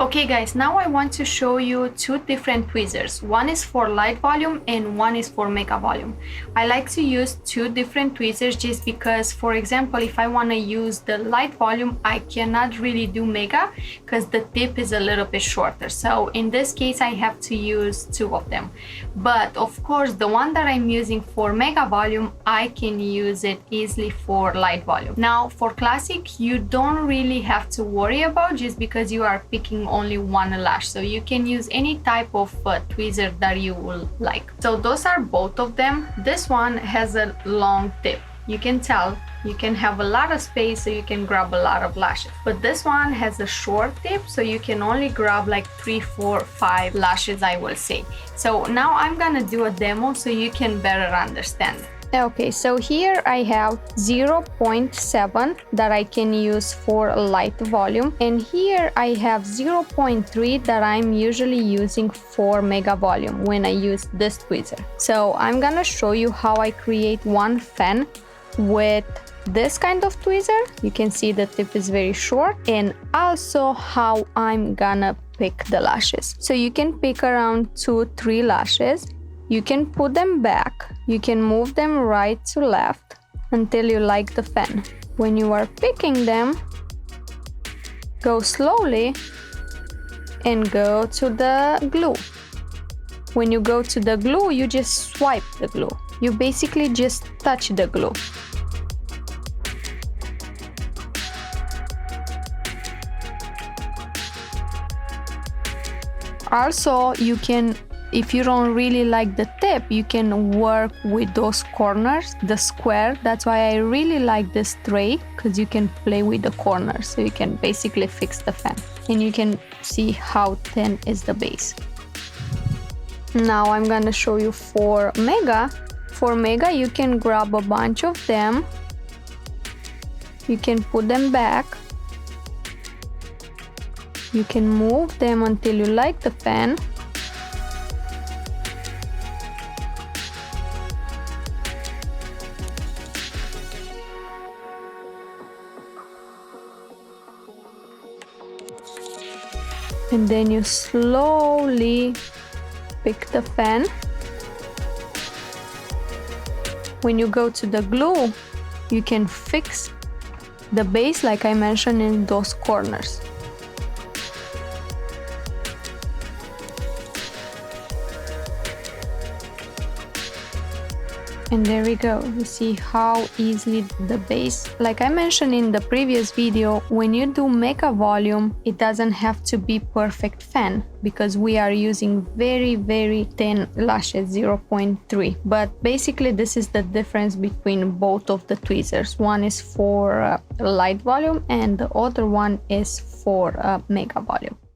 Okay guys, now I want to show you two different tweezers. One is for light volume and one is for mega volume. I like to use two different tweezers just because, for example, if I want to use the light volume, I cannot really do mega because the tip is a little bit shorter. So in this case, I have to use two of them. But of course, the one that I'm using for mega volume, I can use it easily for light volume. Now for classic, you don't really have to worry about just because you are picking only one lash, so you can use any type of tweezer that you will like. So those are both of them. This one has a long tip, you can tell. You can have a lot of space, so you can grab a lot of lashes. But this one has a short tip, so you can only grab like 3, 4, 5 lashes, I will say. So now I'm gonna do a demo so you can better understand. Okay, so here I have 0.7 that I can use for light volume, and here I have 0.3 that I'm usually using for mega volume when I use this tweezer. So I'm gonna show you how I create one fan with this kind of tweezer. You can see the tip is very short, and also how I'm gonna pick the lashes. So you can pick around 2-3 lashes. You can put them back, you can move them right to left until you like the fan. When you are picking them, go slowly and go to the glue. When you go to the glue, you just swipe the glue. You basically just touch the glue. Also, you can, if you don't really like the tip, you can work with those corners, the square. That's why I really like this tray, because you can play with the corners. So you can basically fix the fan. And you can see how thin is the base. Now I'm gonna show you for mega. For mega, you can grab a bunch of them. You can put them back. You can move them until you like the fan. And then you slowly pick the fan. When you go to the glue, you can fix the base like I mentioned in those corners. And there we go. You see how easily the base, like I mentioned in the previous video, when you do mega volume, it doesn't have to be perfect fan because we are using very, very thin lashes, 0.3. But basically this is the difference between both of the tweezers. One is for light volume and the other one is for mega volume.